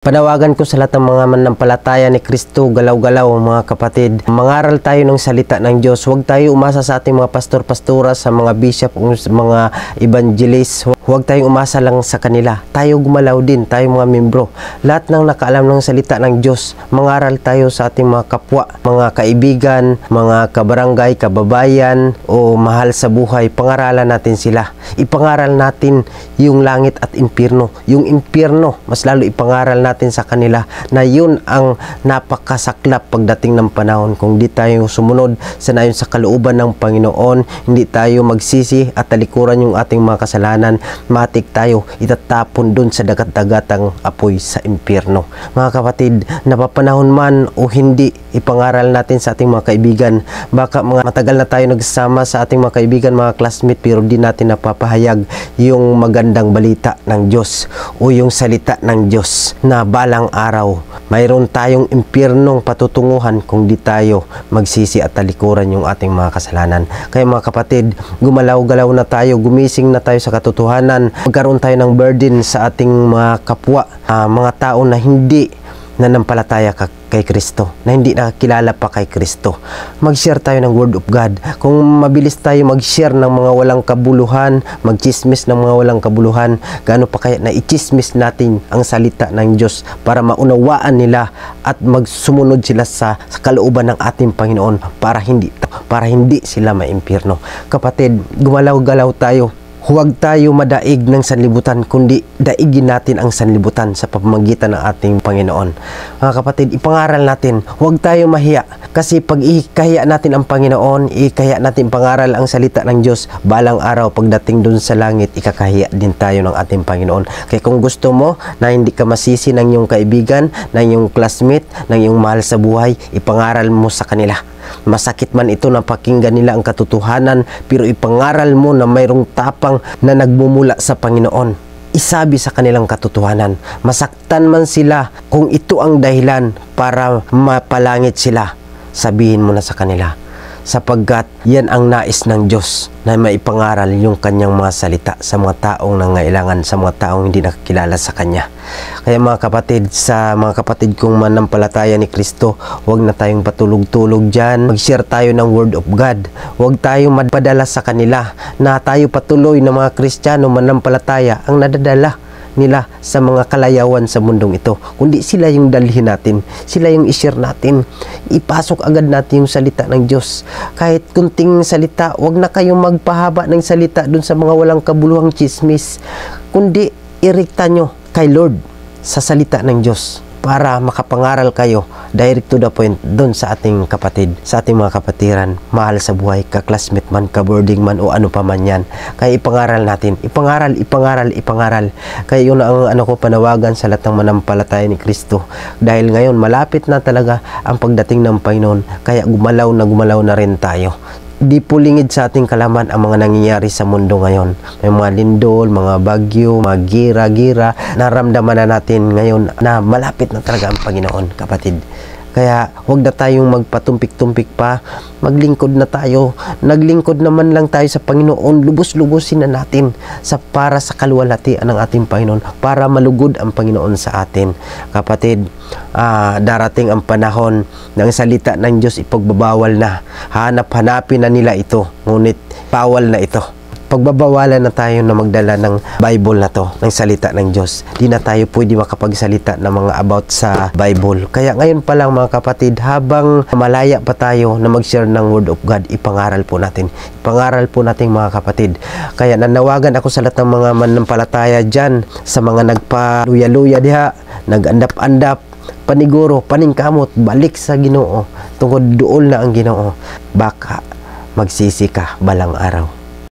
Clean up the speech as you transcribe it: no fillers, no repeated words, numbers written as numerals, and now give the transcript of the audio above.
Panawagan ko sa lahat ng mga manampalataya ni Kristo, galaw-galaw mga kapatid. Mangaral tayo ng salita ng Diyos. Huwag tayo umasa sa ating mga pastor-pastora, sa mga bishop, mga evangelist. Huwag tayong umasa lang sa kanila. Tayo gumalaw din, tayo mga membro. Lahat ng nakaalam ng salita ng Diyos, mangaral tayo sa ating mga kapwa, mga kaibigan, mga kabarangay, kababayan, o mahal sa buhay. Pangaralan natin sila. Ipangaral natin yung langit at impyerno. Yung impyerno, mas lalo ipangaral natin sa kanila na yun ang napakasaklap pagdating ng panahon. Kung di tayo sumunod sa nayon sa kalooban ng Panginoon, hindi tayo magsisi at talikuran yung ating mga kasalanan, matik tayo itatapon dun sa dagat-dagatang apoy sa impyerno. Mga kapatid, napapanahon man o hindi, ipangaral natin sa ating mga kaibigan. Baka matagal na tayo nagsama sa ating mga kaibigan, mga classmate, pero di natin napapahayag yung magandang balita ng Diyos o yung salita ng Diyos na balang araw mayroon tayong impyernong patutunguhan kung di tayo magsisi at talikuran yung ating mga kasalanan. Kaya mga kapatid, gumalaw-galaw na tayo, gumising na tayo sa katotohanan, magkaroon tayo ng burden sa ating mga kapwa, mga tao na hindi nanampalataya kay Kristo, na hindi nakakilala pa kay Kristo. Mag-share tayo ng Word of God. Kung mabilis tayo mag-share ng mga walang kabuluhan, mag-chismis ng mga walang kabuluhan, gaano pa kaya na i-chismis natin ang salita ng Diyos para maunawaan nila at magsumunod sila sa kalooban ng ating Panginoon para hindi sila maimpyerno. Kapatid, gumalaw-galaw tayo. Huwag tayo madaig ng sanlibutan, kundi daigin natin ang sanlibutan sa pamamagitan ng ating Panginoon. Mga kapatid, ipangaral natin. Huwag tayo mahiya. Kasi pag ikahiya natin ang Panginoon, ikahiya natin pangaral ang salita ng Diyos, balang araw pagdating dun sa langit, ikakahiya din tayo ng ating Panginoon. Kaya kung gusto mo na hindi ka masisi ng iyong kaibigan, ng iyong classmate, ng iyong mahal sa buhay, ipangaral mo sa kanila. Masakit man ito na pakinggan nila ang katotohanan, pero ipangaral mo na mayroong tapang na nagmumula sa Panginoon. Isabi sa kanilang katotohanan. Masaktan man sila, kung ito ang dahilan para mapalangit sila, sabihin mo na sa kanila. Sapagkat yan ang nais ng Diyos, na maipangaral yung kanyang mga salita sa mga taong nangailangan, sa mga taong hindi nakakilala sa kanya. Kaya mga kapatid, sa mga kapatid kong manampalataya ni Kristo, huwag na tayong patulog-tulog dyan. Mag-share tayo ng Word of God. Huwag tayong madpadala sa kanila na tayo patuloy na mga Kristiyano manampalataya ang nadadala nila sa mga kalayawan sa mundong ito, kundi sila yung dalhin natin, sila yung i-share natin. Ipasok agad natin yung salita ng Diyos. Kahit kunting salita, wag na kayong magpahaba ng salita dun sa mga walang kabuluhang chismis, kundi irikta nyo kay Lord sa salita ng Diyos para makapangaral kayo direct to the point doon sa ating kapatid, sa ating mga kapatiran, mahal sa buhay, ka-classmate man, ka-boarding man, o ano pa man yan. Kaya ipangaral natin, ipangaral. Kaya yun ang panawagan sa lahat ng manampalataya ni Kristo. Dahil ngayon, malapit na talaga ang pagdating ng Panginoon, kaya gumalaw na rin tayo. Di pulingid sa ating kalaman ang mga nangyayari sa mundo ngayon. May mga lindol, mga bagyo, mga gira-gira. Naramdaman na natin ngayon na malapit na talaga ang Panginoon, kapatid. Kaya huwag na tayong magpatumpik-tumpik pa. Maglingkod na tayo. Naglingkod naman lang tayo sa Panginoon. Lubos-lubusin na natin para sa kaluwalhatian ng ating Panginoon, para malugod ang Panginoon sa atin. Kapatid, darating ang panahon ng salita ng Diyos ipagbabawal na. Hanap-hanapin na nila ito, ngunit bawal na ito. Pagbabawalan na tayo na magdala ng Bible na to, ng salita ng Diyos. Di na tayo pwede makapagsalita ng mga about sa Bible. Kaya ngayon pa lang mga kapatid, habang malaya pa tayo na mag-share ng Word of God, ipangaral po natin. Ipangaral po natin mga kapatid. Kaya nanawagan ako sa lahat ng mga manampalataya dyan, sa mga nagpaluya-luya diha, nag-andap-andap, paniguro, paningkamot, balik sa Ginoo. Tungkol doon na ang Ginoo. Baka magsisi ka balang araw.